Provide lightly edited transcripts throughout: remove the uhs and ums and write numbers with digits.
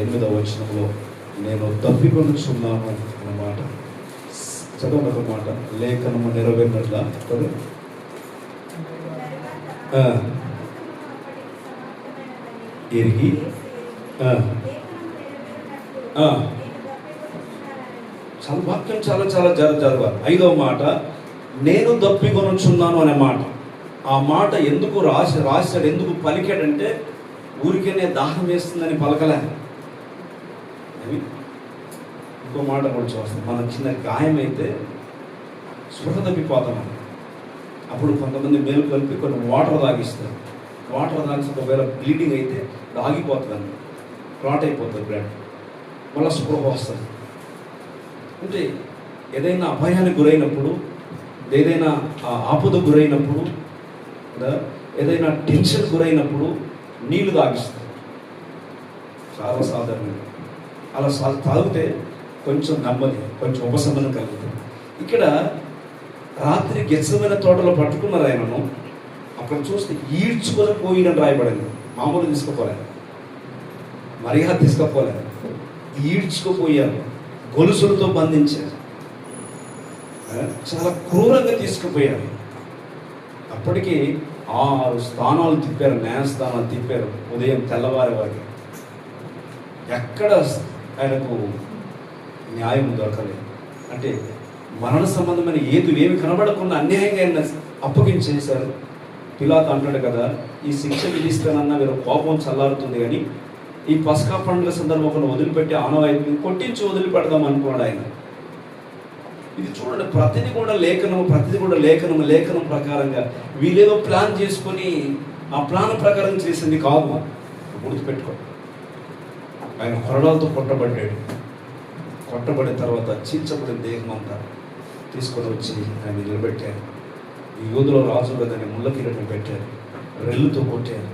8వ వచనంలో నేను తప్పికొనుచున్నాను అన్నమాట. చదవండి ఒక మాట. లేఖనము నెరవేరినట్లా ఎరిగి చాలా వాక్యం చాలా చాలా జరగాలి. 5వ మాట నేను దప్పికొనుచున్నాను అనే మాట. ఆ మాట ఎందుకు రాశాడు, ఎందుకు పలికాడంటే ఊరికేనే దాహం వేస్తుందని పలకలే. ఇంకో మాట కూడా చూస్తాం. మన చిన్న గాయం అయితే స్పృహ తప్పిపోతాం. అప్పుడు కొంతమంది మేలు కలిపి కొన్ని వాటర్ తాగిస్తారు. వాటర్ తాగిస్తే ఒకవేళ బ్లీడింగ్ అయితే ఆగిపోతుంది, క్లాట్ అయిపోతుంది బ్లడ్, మళ్ళీ స్పృహ వస్తుంది. అంటే ఏదైనా అభయానికి గురైనప్పుడు, ఏదైనా ఆపద గురైనప్పుడు, ఏదైనా టెన్షన్ గురైనప్పుడు నీళ్లు తాగిస్తారు. చాలా సాధారణంగా అలా తాగితే కొంచెం నెమ్మది, కొంచెం ఉపశమనం కలుగుతుంది. ఇక్కడ రాత్రి గెత్సేమనే తోటలో పట్టుకున్నారు ఆయనను. అక్కడ చూస్తే ఈడ్చుకొని పోయినని రాయబడింది. మామూలు తీసుకుపోలేదు, మర్యాద తీసుకుపోలేదు, ఈడ్చుకుపోయారు, గొలుసులతో బంధించారు, చాలా క్రూరంగా తీసుకుపోయారు. అప్పటికి 6 స్థానాలు తిప్పారు, న్యాయస్థానాలు తిప్పారు. ఉదయం తెల్లవారి వారికి ఎక్కడ ఆయనకు న్యాయం దొరకలేదు. అంటే మరణ సంబంధమైన ఏమి కనబడకుండా అన్యాయంగా ఆయన అప్పగించేశారు. పిలాతు అంటాడు కదా, ఈ శిక్ష విధిస్తానన్నా వీరు కోపం చల్లారుతుంది, కానీ ఈ పస్కా పండుగ సందర్భంలో వదిలిపెట్టి ఆనవాయితీని కొట్టించి వదిలిపెడదాం అనుకున్నాడు ఆయన. ఇది చూడండి, ప్రతిదీ కూడా లేఖనం ప్రకారంగా వీళ్ళేదో ప్లాన్ చేసుకొని ఆ ప్లాన్ ప్రకారం చేసింది కాదు. గుర్తుపెట్టుకో, ఆయన కొరడాలతో కొట్టబడిన తర్వాత చీల్చబడిన దేహం అంతా తీసుకొని వచ్చి ఆయన నిలబెట్టారు. ఈ యూదులో రాజు కదని ముళ్ళ కిరీటం పెట్టారు, రెల్లుతో కొట్టారు,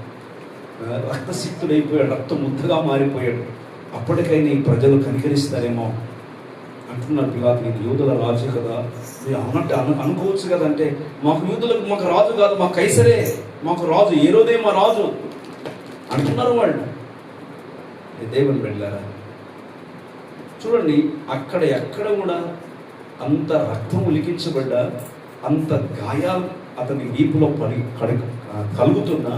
రక్తసిక్తుడైపోయాడు, రక్త ముద్దగా మారిపోయాడు. అప్పటికైనా ఈ ప్రజలు కనికరిస్తారేమో అంటున్నారు. పిలాతు, ఇది యూదుల రాజు కదా, మీరు అన్నట్టు అనుకోవచ్చు కదా. అంటే మాకు రాజు కాదు, మాకు కైసరే మాకు రాజు, హేరోదే మా రాజు అంటున్నారు వాళ్ళు. దేవుని బిడ్డలారా చూడండి, అక్కడ ఎక్కడ కూడా అంత రక్తం ఉలికించబడ్డా, అంత గాయాలు అతని వీపులో కలుగుతున్నా,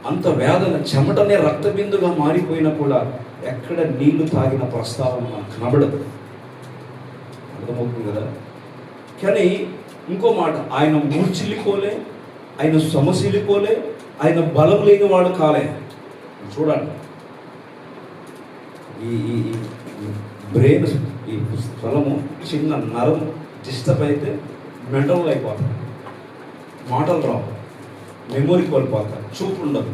అంత వేదన, చెమటనే రక్తబిందుగా మారిపోయినా కూడా ఎక్కడ నీళ్లు తాగిన ప్రస్తావన మనకు కనబడదు. అర్థమవుతుంది కదా. కానీ ఇంకో మాట, ఆయన మూర్చిల్లిపోలే, ఆయన సమశీలిపోలే, ఆయన బలం లేని వాడు కాలే. చూడండి, ఈ బ్రెయిన్, ఈ స్థలము చిన్న నరం డిస్టర్బ్ అయితే మెంటల్ అయిపోతారు, మాటలు రావు, మెమొరీ కోల్పోతారు, చూపు ఉండదు.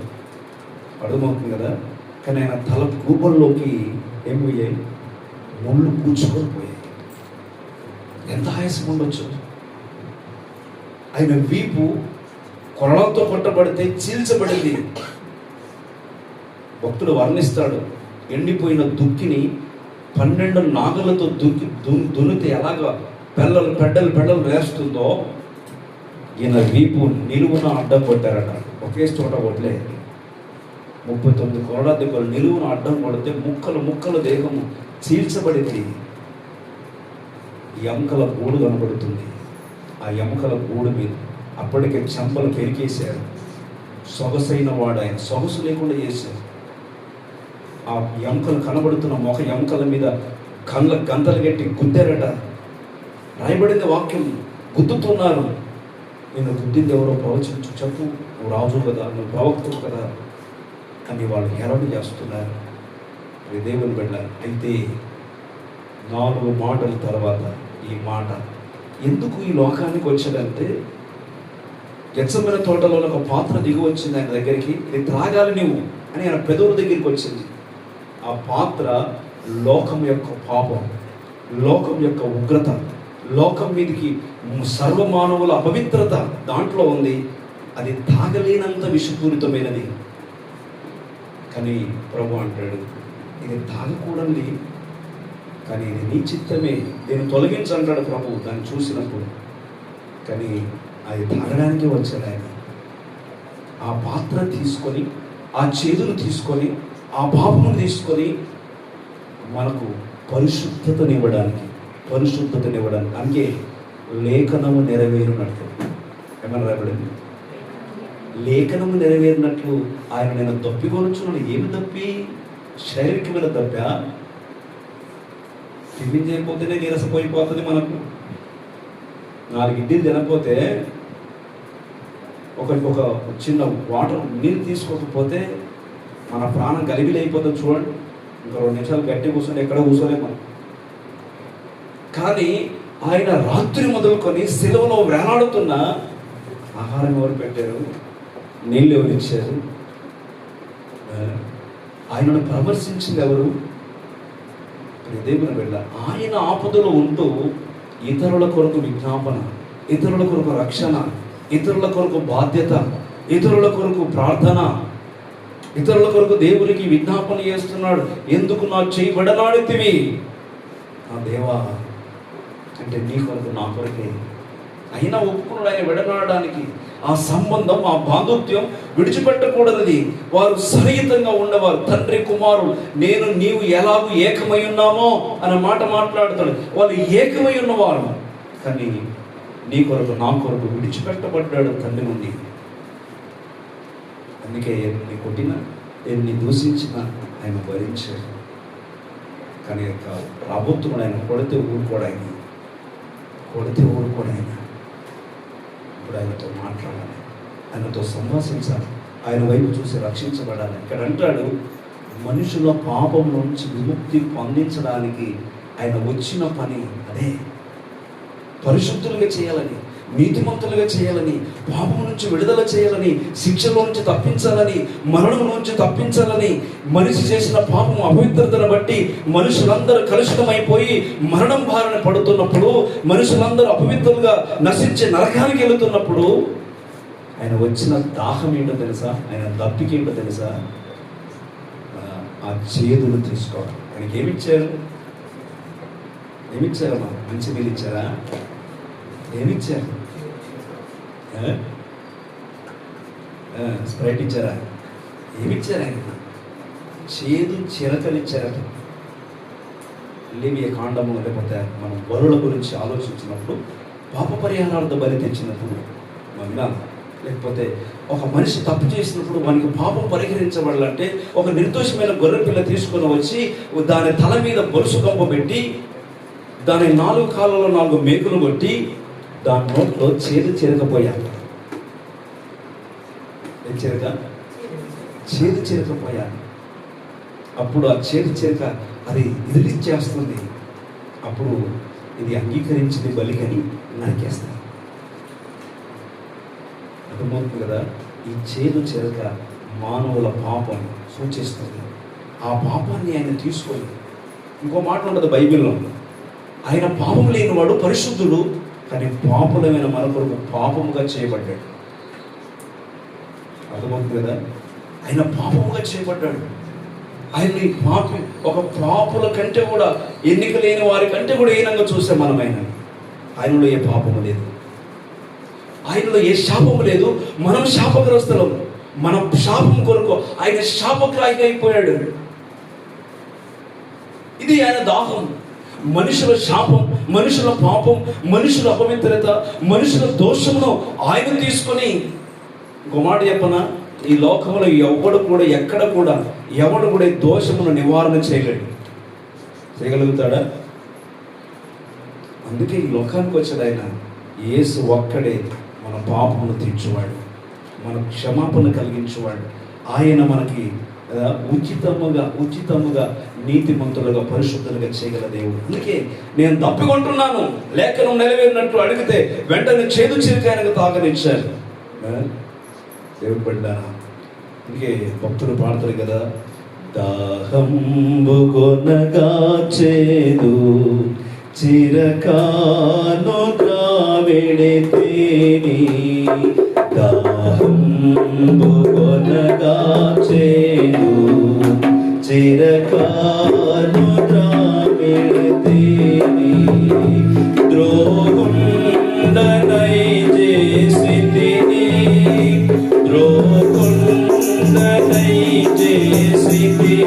అర్థమవుతుంది కదా. కానీ ఆయన తల గూబల్లోకి ఏం పోయాయి, ముళ్ళు కూర్చుకొని పోయాయి. ఎంత ఆయాసం ఉండొచ్చు. ఆయన వీపు కొరడంతో కొట్టబడితే చీల్చబడింది. భక్తుడు వర్ణిస్తాడు, ఎండిపోయిన దుక్కిని 12 నాగలతో దున్నితే ఎలాగా పెడ్డలు వేస్తుందో ఈయన వీపు నిలువున అడ్డం కొట్టారట. ఒకే చోట కొట్టలే, 39 కొరడా దెబ్బలు నిలువున అడ్డం కొడితే ముక్కలు దేహము చీల్చబడింది. ఎముకల గూడు కనబడుతుంది. ఆ ఎముకల గూడు మీద అప్పటికే చెంపలు పెరికేశారు. సొగసైన వాడు ఆయన, సొగసు లేకుండా చేశారు. ఆ ఎముకలు కనబడుతున్న మొహ ఎముకల మీద కళ్ళ గంతలు గట్టి గుద్దారట. రాయబడింది వాక్యం, గుద్దుతున్నారు. నేను గుద్దింది ఎవరో ప్రవచించు, చెప్పు, నువ్వు రాజు కదా, నువ్వు ప్రవక్తవు కదా అని వాళ్ళు హేళన చేస్తున్నారు. దేవుని బిడ్డ. అయితే 4 మాటల తర్వాత ఈ మాట ఎందుకు ఈ లోకానికి వచ్చాడంటే, గెత్సేమనే తోటలో ఒక పాత్ర దిగి వచ్చింది ఆయన దగ్గరికి. ఇది త్రాగాలి నువ్వు అని ఆయన పెదవుల దగ్గరికి వచ్చింది. ఆ పాత్ర లోకం యొక్క పాపం, లోకం యొక్క ఉగ్రత, లోకం మీదకి సర్వమానవుల అపవిత్రత దాంట్లో ఉంది. అది తాగలేనంత విషపూరితమైనది. కానీ ప్రభు అంటాడు, ఇది తాగకూడదు, కానీ ఇది నీ చిత్తమే, దీన్ని తొలగించంటాడు ప్రభు దాన్ని చూసినప్పుడు. కానీ అది తాగడానికి వచ్చాడు ఆయన. ఆ పాత్ర తీసుకొని, ఆ చేదును తీసుకొని ఆ పాపమును తీసుకొని మనకు పరిశుద్ధతనివ్వడానికి అందుకే లేఖనము నెరవేరునట్లు ఏమన్నా రాబడింది, లేఖనము నెరవేరినట్లు ఆయన నేను దప్పికొనుచున్నాను. ఏమి దప్పి? శారీరకమైన దప్ప. టిఫిన్ చేయకపోతేనే నీరసపోయిపోతుంది. మనకు 4 ఇడ్లీలు తినకపోతే ఒక చిన్న వాటర్ నీళ్ళు తీసుకోకపోతే మన ప్రాణం గలిబిలి అయిపోతుంది. చూడండి, ఇంకా 2 నిమిషాలు గట్టి కూర్చొని ఎక్కడ కూర్చోలేము మనం. కానీ ఆయన రాత్రి మొదలుకొని సిలువలో వేలాడుతున్న ఆహారం ఎవరు పెట్టారు? నీళ్ళు ఎవరు ఇచ్చారు? ఆయనను ప్రదర్శించింది ఎవరు? దేవుని బిడ్డ. ఆయన ఆపదలో ఉంటూ ఇతరుల కొరకు విజ్ఞాపన, ఇతరుల కొరకు రక్షణ, ఇతరుల కొరకు బాధ్యత, ఇతరుల కొరకు ప్రార్థన, ఇతరుల కొరకు దేవునికి విజ్ఞాపన చేస్తున్నాడు. ఎందుకు నా చేయి విడనాడితివి? నా దేవా అంటే నీ కొరకు, నా కొరకే. అయినా ఒప్పుకున్నాడు ఆయన విడనాడడానికి. ఆ సంబంధం, ఆ బాంధవ్యం విడిచిపెట్టకూడదని. వారు సన్నిహితంగా ఉండేవారు. తండ్రి కుమారుడు నేను నీవు ఎలాగూ ఏకమై ఉన్నామో అన్న మాట మాట్లాడుతాడు. వాళ్ళు ఏకమై ఉన్నవారు. కానీ నీ కొరకు, నా కొరకు విడిచిపెట్టబడ్డాడు తండ్రి నుండి. అందుకే ఎన్ని కొట్టినా, ఎన్ని దూషించినా ఆయన భరించాడు. కానీ ప్రభుత్వం ఆయన కొడితే ఊరుకోడాయన, ఇప్పుడు ఆయనతో మాట్లాడాలి, ఆయనతో సంభాషించాలి, ఆయన వైపు చూసి రక్షించబడాలి. ఇక్కడ అంటాడు, మనుషుల పాపం నుంచి విముక్తి పొందించడానికి ఆయన వచ్చిన పని అదే. పరిశుద్ధులుగా చేయాలని, నీతిమంతులుగా చేయాలని, పాపం నుంచి విడుదల చేయాలని, శిక్షలో నుంచి తప్పించాలని, మరణం నుంచి తప్పించాలని. మనిషి చేసిన పాపం అపవిత్రతను బట్టి మనుషులందరూ కలుషితమైపోయి మరణం బారిన పడుతున్నప్పుడు, మనుషులందరూ అపవిత్రులుగా నశించి నరకానికి వెళుతున్నప్పుడు ఆయన వచ్చిన దాహం ఏంటో తెలుసా? ఆయన దప్పిక ఏంటో తెలుసా? ఆ చేదును తీసుకోవాలి. ఆయనకి ఏమిచ్చారు? ఏమిచ్చారమ్మా? మంచి నీళ్ళు ఇచ్చారా? ఏమిచ్చారు? స్ప్రైట్ ఇచ్చారా? ఏమిచ్చారు? ఆయన చేదు చిరకనిచ్చారట. లేవియ కాండము, లేకపోతే మనం బలుల గురించి ఆలోచించినప్పుడు, పాప పరిహారార్థ బలి తెచ్చినప్పుడు లేకపోతే ఒక మనిషి తప్పు చేసినప్పుడు మనకి పాపం పరిహరించబడాలంటే ఒక నిర్దోషమైన గొర్రె పిల్ల తీసుకొని వచ్చి దాని తల మీద బొలుసు గంప పెట్టి, దాని 4 కాళ్ళలో 4 మేకులు కొట్టి, దాని నోట్లో చేదు చిరకపోయారు. చేదు చిరకపోయారు. అప్పుడు ఆ చేదు చిరక అది ఇదిలిచ్చేస్తుంది. అప్పుడు ఇది అంగీకరించింది బలికని నరికేస్తారు. అర్థమవుతుంది కదా? ఈ చేదు చిరక మానవుల పాపం సూచిస్తుంది. ఆ పాపాన్ని ఆయన తీసుకొని, ఇంకో మాట ఉండదు బైబిల్లో, ఆయన పాపం లేనివాడు పరిశుద్ధుడు, కానీ పాపులమైన మన కొరకు పాపముగా చేయబడ్డాడు. అర్థమవుతుంది కదా? ఆయన పాపముగా చేయబడ్డాడు. ఆయన్ని ఒక పాపుల కంటే కూడా, ఎన్నిక లేని వారి కంటే కూడా హీనంగా చూసాం మనం. ఆయనలో ఏ పాపము లేదు, ఆయనలో ఏ శాపము లేదు. మనం శాపగ్రస్తులం. మనం శాపం కొరకు ఆయన శాపగ్రాహి అయిపోయాడు. ఇది ఆయన దాహం. మనుషుల శాపం, మనుషుల పాపం, మనుషుల అపవిత్రత, మనుషుల దోషమును ఆయన తీసుకొని, ఇంకో మాట చెప్పనా, ఈ లోకంలో ఎవడు కూడా, ఎక్కడ కూడా ఎవడు కూడా దోషమును నివారణ చేయగలుగుతాడా? అందుకే ఈ లోకానికి వచ్చాడు ఆయన. యేసు ఒక్కడే మన పాపమును తీర్చువాడు, మన క్షమాపణ కలిగించేవాడు. ఆయన మనకి ఉచితముగా నీతిమంతులుగా పరిశుద్ధులుగా చేయగల దేవుడు. అందుకే నేను తప్పికొంటున్నాను, లేఖనం నెరవేరినట్టు అడిగితే వెంటనే చేదు చిరక ఆయనకు తాగనిచ్చారు. దేవుడు పడ్డారా? అందుకే భక్తులు పాడతారు కదా, దాహంబు కొనగా చేదు చిరకాను ద్రావిడితేని, దాహంబు కొనగా చేదు చిరకాను ద్రావిడితేని, ద్రోహుండనై చేసితిని, ద్రోహుండనై చేసితిని,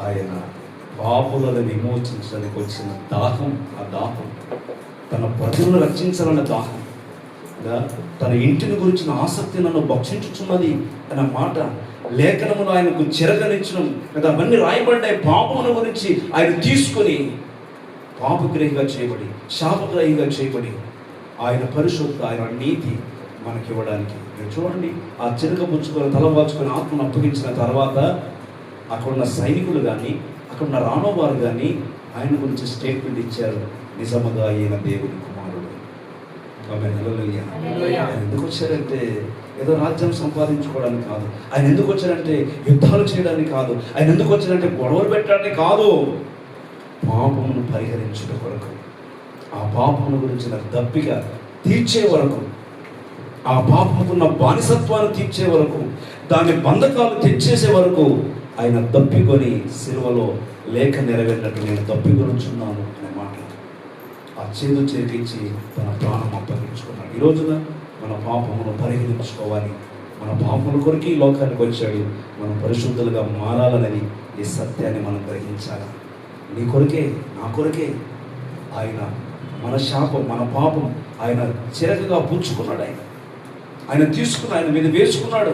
ఆయన పాపులను విమోచించడానికి వచ్చిన దాహం, ఆ దాహం తన ప్రజలను రక్షించాలన్న దాహం, తన ఇంటిని గురించిన ఆసక్తి నన్ను భక్షించుచున్నది అన్న మాట లేఖనములు ఆయనకు చెరగనిచ్చడం లేదా అవన్నీ రాయబడ్డాయి. పాపముల గురించి ఆయన తీసుకొని పాపగ్రహిగా చేయబడి, శాపగ్రహిగా చేయబడి, ఆయన పరిశుద్ధ, ఆయన నీతి మనకి ఇవ్వడానికి. మీరు చూడండి, ఆ చిరక పుచ్చుకొని తలవాచుకొని ఆత్మను అప్పగించిన తర్వాత అక్కడున్న సైనికులు కానీ అక్కడున్న రానోవారు కానీ ఆయన గురించి స్టేట్మెంట్ ఇచ్చారు, నిజముగా ఈయన దేవుని కుమారుడు. ఆయన ఎందుకు వచ్చారంటే ఏదో రాజ్యం సంపాదించుకోవడానికి కాదు. ఆయన ఎందుకు వచ్చారంటే యుద్ధాలు చేయడానికి కాదు. ఆయన ఎందుకు వచ్చారంటే గొడవలు పెట్టడానికి కాదు. పాపమును పరిహరించడం కొరకు, ఆ పాపమును గురించిన దప్పిక తీర్చే వరకు, ఆ పాపముకున్న బానిసత్వాన్ని తీర్చే వరకు, దాని బంధకాలు తెచ్చేసే వరకు ఆయన దప్పికొని సిలువలో లేఖ నెరవేరినట్టు నేను దప్పికొనుచున్నాను అనే మాట, ఆ చేదు చేతించి తన ప్రాణం అప్పగించుకున్నాడు. ఈ రోజున మన పాపమును పరిహరించుకోవాలి. మన పాపముల కొరకు ఈ లోకానికి వచ్చాడు. మనం పరిశుద్ధులుగా మారాలనేది ఈ సత్యాన్ని మనం గ్రహించాలి. నీ కొరకే, నా కొరకే ఆయన మన శాపం, మన పాపం ఆయన చిరకగా పుచ్చుకున్నాడు. ఆయన తీసుకుని ఆయన మీద వేసుకున్నాడు.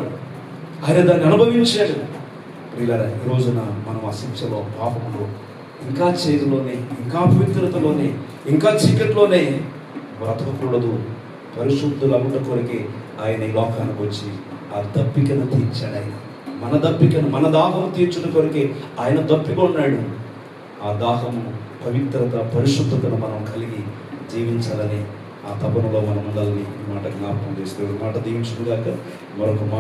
ఆయన దాన్ని అనుభవించాడు. ప్రియులారా, ఈ రోజున మనం ఆ శిక్షలో, పాపంలో, ఇంకా చేదులోనే, ఇంకా పవిత్రతలోనే, ఇంకా చీకట్లోనే బ్రతకకూడదు. పరిశుద్ధులు అవ్వట కొరకే ఆయన ఈ లోకానికి వచ్చి ఆ దప్పికను తీర్చాడు. ఆయన మన దప్పికను, మన దాహం తీర్చుట కొరకే ఆయన దప్పిక ఉన్నాడు. ఆ దాహము, పవిత్రత, పరిశుద్ధతను మనం కలిగి జీవించాలని ఆ తపనలో మనం ఉండాలని ఈ మాట జ్ఞాపకం చేస్తే మాట దీవించుగాక. మరొక మాట